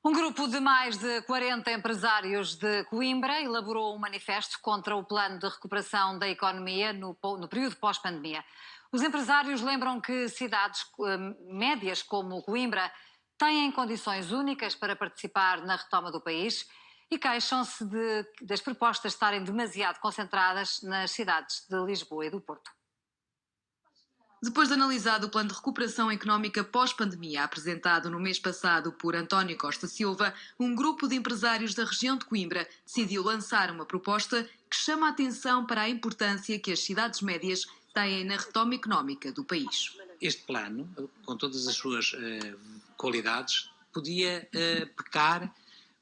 Um grupo de mais de 40 empresários de Coimbra elaborou um manifesto contra o plano de recuperação da economia no período pós-pandemia. Os empresários lembram que cidades médias como Coimbra têm condições únicas para participar na retoma do país e queixam-se das propostas estarem demasiado concentradas nas cidades de Lisboa e do Porto. Depois de analisado o plano de recuperação económica pós-pandemia apresentado no mês passado por António Costa Silva, um grupo de empresários da região de Coimbra decidiu lançar uma proposta que chama a atenção para a importância que as cidades médias têm na retoma económica do país. Este plano, com todas as suas qualidades, podia pecar,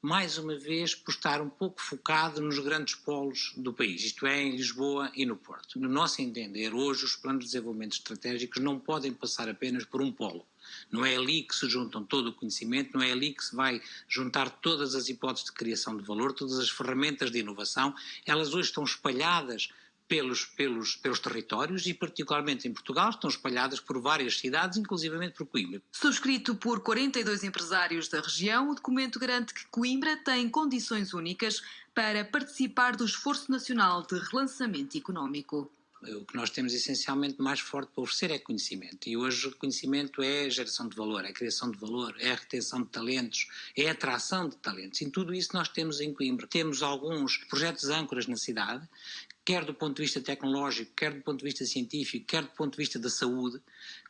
mais uma vez, por estar um pouco focado nos grandes polos do país, isto é, em Lisboa e no Porto. No nosso entender, hoje os planos de desenvolvimento estratégicos não podem passar apenas por um polo. Não é ali que se juntam todo o conhecimento, não é ali que se vai juntar todas as hipóteses de criação de valor, todas as ferramentas de inovação. Elas hoje estão espalhadas pelos territórios e, particularmente em Portugal, estão espalhadas por várias cidades, inclusivamente por Coimbra. Subscrito por 42 empresários da região, o documento garante que Coimbra tem condições únicas para participar do esforço nacional de relançamento económico. O que nós temos essencialmente mais forte para oferecer é conhecimento. E hoje o conhecimento é a geração de valor, é a criação de valor, é a retenção de talentos, é a atração de talentos. E tudo isso nós temos em Coimbra. Temos alguns projetos âncoras na cidade, quer do ponto de vista tecnológico, quer do ponto de vista científico, quer do ponto de vista da saúde,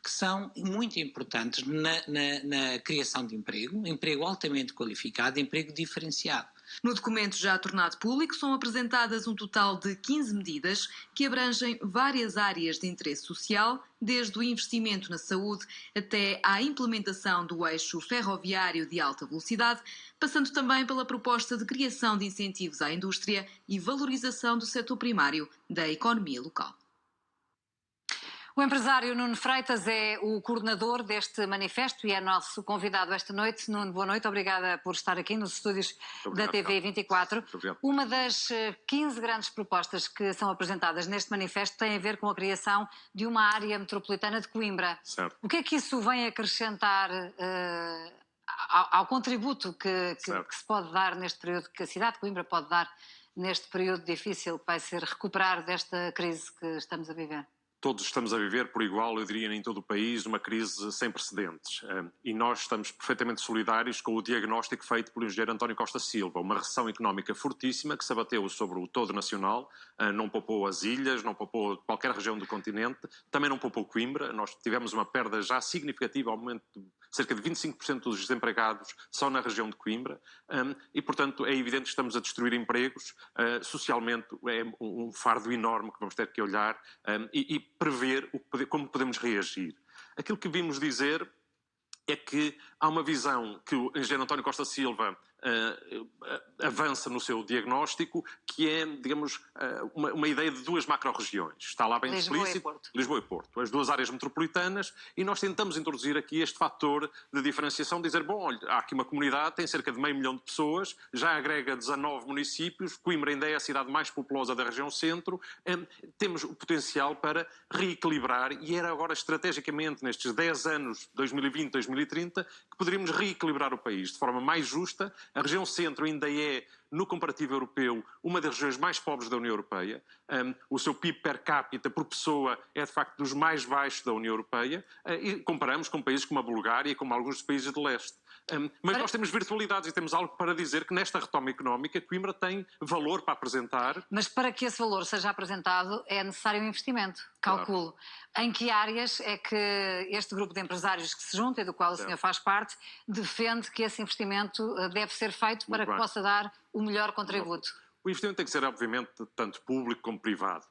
que são muito importantes na criação de emprego altamente qualificado, emprego diferenciado. No documento já tornado público são apresentadas um total de 15 medidas que abrangem várias áreas de interesse social, desde o investimento na saúde até à implementação do eixo ferroviário de alta velocidade, passando também pela proposta de criação de incentivos à indústria e valorização do setor primário da economia local. O empresário Nuno Freitas é o coordenador deste manifesto e é nosso convidado esta noite. Nuno, boa noite. Obrigada por estar aqui nos estúdios da TV 24. Uma das 15 grandes propostas que são apresentadas neste manifesto tem a ver com a criação de uma área metropolitana de Coimbra. Certo. O que é que isso vem acrescentar ao contributo que se pode dar neste período, que a cidade de Coimbra pode dar neste período difícil que vai ser recuperar desta crise que estamos a viver? Todos estamos a viver por igual, eu diria, em todo o país, uma crise sem precedentes. E nós estamos perfeitamente solidários com o diagnóstico feito pelo engenheiro António Costa Silva. Uma recessão económica fortíssima que se abateu sobre o todo nacional, não poupou as ilhas, não poupou qualquer região do continente, também não poupou Coimbra. Nós tivemos uma perda já significativa, ao momento de cerca de 25% dos desempregados só na região de Coimbra. E, portanto, é evidente que estamos a destruir empregos. Socialmente é um fardo enorme que vamos ter que olhar e prever como podemos reagir. Aquilo que vimos dizer é que há uma visão que o engenheiro António Costa Silva avança no seu diagnóstico, que é, digamos, uma ideia de duas macro-regiões. Está lá bem explícito. Lisboa e Porto. As duas áreas metropolitanas, e nós tentamos introduzir aqui este fator de diferenciação, dizer, bom, olha, há aqui uma comunidade, tem cerca de 500 mil de pessoas, já agrega 19 municípios, Coimbra ainda é a cidade mais populosa da região centro, temos o potencial para reequilibrar, e era agora estrategicamente, nestes 10 anos, 2020, 2030, que poderíamos reequilibrar o país de forma mais justa. A região centro ainda é, no comparativo europeu, uma das regiões mais pobres da União Europeia. O seu PIB per capita por pessoa é, de facto, dos mais baixos da União Europeia. E comparamos com países como a Bulgária e como alguns dos países de leste. Mas nós temos virtualidades e temos algo para dizer que nesta retoma económica Coimbra tem valor para apresentar. Mas para que esse valor seja apresentado é necessário um investimento, calculo. Claro. Em que áreas é que este grupo de empresários que se junta e do qual o senhor faz parte defende que esse investimento deve ser feito para que possa dar o melhor contributo? O investimento tem que ser, obviamente, tanto público como privado.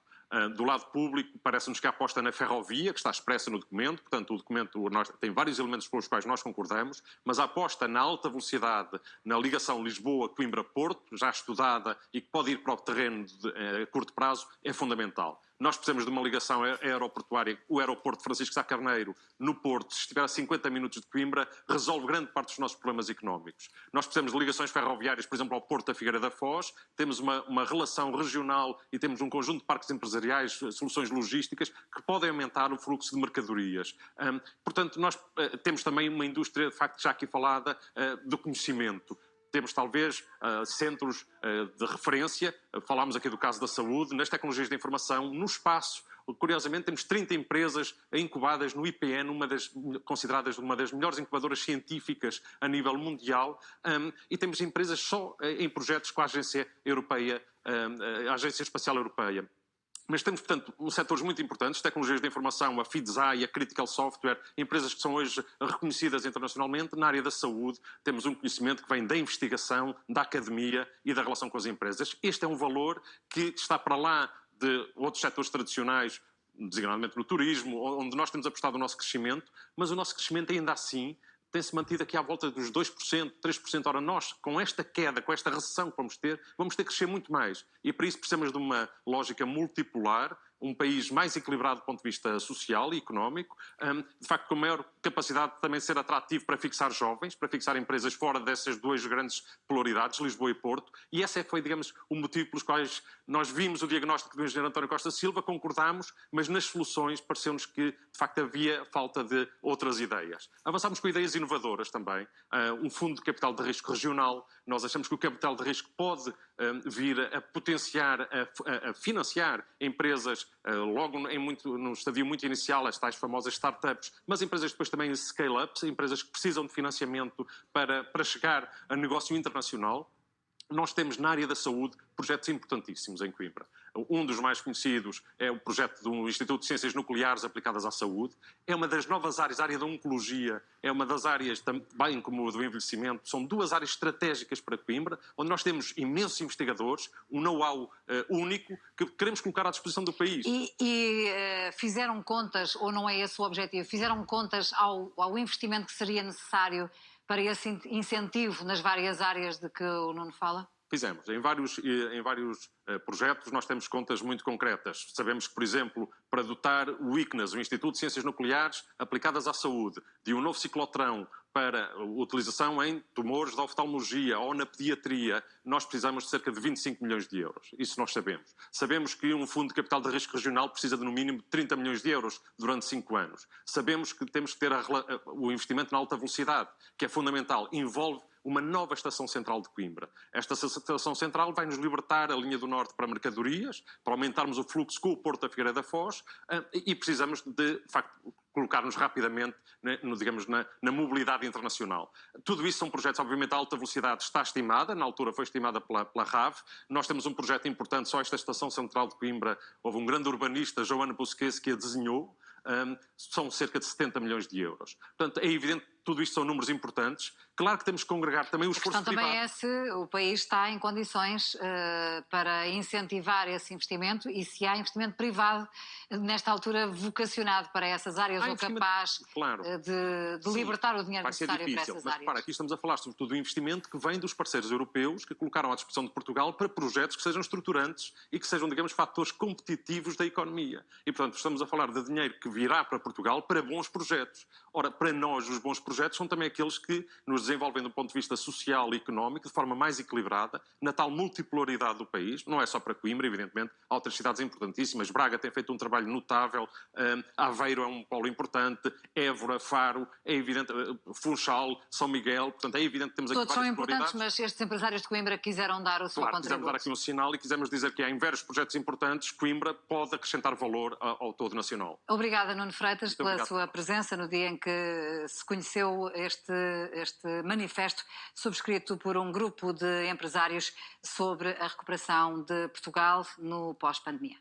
Do lado público, parece-nos que a aposta na ferrovia, que está expressa no documento, portanto, o documento tem vários elementos pelos quais nós concordamos, mas a aposta na alta velocidade, na ligação Lisboa-Coimbra-Porto, já estudada e que pode ir para o terreno a curto prazo, é fundamental. Nós precisamos de uma ligação aeroportuária. O aeroporto Francisco Sá Carneiro, no Porto, se estiver a 50 minutos de Coimbra, resolve grande parte dos nossos problemas económicos. Nós precisamos de ligações ferroviárias, por exemplo, ao Porto da Figueira da Foz, temos uma relação regional e temos um conjunto de parques empresariais, soluções logísticas, que podem aumentar o fluxo de mercadorias. Portanto, nós temos também uma indústria, de facto, já aqui falada, do conhecimento. Temos, talvez, centros de referência, falámos aqui do caso da saúde, nas tecnologias da informação, no espaço. Curiosamente, temos 30 empresas incubadas no IPN, consideradas uma das melhores incubadoras científicas a nível mundial, e temos empresas só em projetos com a Agência Europeia, a Agência Espacial Europeia. Mas temos, portanto, setores muito importantes, tecnologias da informação, a FIDESAI, a Critical Software, empresas que são hoje reconhecidas internacionalmente. Na área da saúde, temos um conhecimento que vem da investigação, da academia e da relação com as empresas. Este é um valor que está para lá de outros setores tradicionais, designadamente no turismo, onde nós temos apostado o nosso crescimento, mas o nosso crescimento ainda assim tem-se mantido aqui à volta dos 2%, 3%. Ora, nós, com esta queda, com esta recessão que vamos ter que crescer muito mais. E para isso precisamos de uma lógica multipolar, um país mais equilibrado do ponto de vista social e económico, de facto com maior capacidade de também ser atrativo para fixar jovens, para fixar empresas fora dessas duas grandes polaridades, Lisboa e Porto, e esse foi, digamos, o motivo pelos quais nós vimos o diagnóstico do engenheiro António Costa Silva, concordámos, mas nas soluções pareceu-nos que, de facto, havia falta de outras ideias. Avançámos com ideias inovadoras também, um fundo de capital de risco regional. Nós achamos que o capital de risco pode vir a potenciar, a financiar empresas logo num estadio muito inicial, as tais famosas startups, mas empresas depois também scale-ups, empresas que precisam de financiamento para chegar a negócio internacional. Nós temos na área da saúde projetos importantíssimos em Coimbra. Um dos mais conhecidos é o projeto do Instituto de Ciências Nucleares aplicadas à saúde. É uma das novas áreas, a área da oncologia, é uma das áreas, também como a do envelhecimento. São duas áreas estratégicas para Coimbra, onde nós temos imensos investigadores, um know-how único que queremos colocar à disposição do país. Fizeram contas, ou não é esse o objetivo, fizeram contas ao investimento que seria necessário para esse incentivo nas várias áreas de que o Nuno fala? Fizemos. Em vários projetos nós temos contas muito concretas. Sabemos que, por exemplo, para dotar o ICNAS, o Instituto de Ciências Nucleares aplicadas à saúde, de um novo ciclotrão para utilização em tumores da oftalmologia ou na pediatria, nós precisamos de cerca de 25 milhões de euros. Isso nós sabemos. Sabemos que um fundo de capital de risco regional precisa de no mínimo 30 milhões de euros durante 5 anos. Sabemos que temos que ter o investimento na alta velocidade, que é fundamental. Envolve uma nova estação central de Coimbra. Esta estação central vai nos libertar a linha do norte para mercadorias, para aumentarmos o fluxo com o Porto da Figueira da Foz, e precisamos de facto, colocar-nos rapidamente, digamos, na mobilidade internacional. Tudo isso são projetos, obviamente, a alta velocidade está estimada, na altura foi estimada pela RAV. Nós temos um projeto importante, só esta estação central de Coimbra, houve um grande urbanista, Joana Busquets, que a desenhou. São cerca de 70 milhões de euros. Portanto, é evidente que tudo isto são números importantes. Claro que temos que congregar também o esforço privado. A questão também é se o país está em condições para incentivar esse investimento e se há investimento privado, nesta altura, vocacionado para essas áreas ou capaz de libertar o dinheiro necessário para essas áreas. Mas aqui estamos a falar sobretudo do investimento que vem dos parceiros europeus que colocaram à disposição de Portugal para projetos que sejam estruturantes e que sejam, digamos, fatores competitivos da economia. E, portanto, estamos a falar de dinheiro que virá para Portugal para bons projetos. Ora, para nós, os bons projetos são também aqueles que nos desenvolvem do ponto de vista social e económico de forma mais equilibrada, na tal multipolaridade do país. Não é só para Coimbra, evidentemente, há outras cidades importantíssimas. Braga tem feito um trabalho notável, Aveiro é um polo importante, Évora, Faro, é evidente, Funchal, São Miguel, portanto é evidente que temos aqui todos várias são importantes, mas estes empresários de Coimbra quiseram dar o seu contributo. Quisemos dar aqui um sinal e quisemos dizer que há em vários projetos importantes, Coimbra pode acrescentar valor ao todo nacional. Obrigada, Nuno Freitas, pela sua presença no dia em que se conheceu este manifesto subscrito por um grupo de empresários sobre a recuperação de Portugal no pós-pandemia.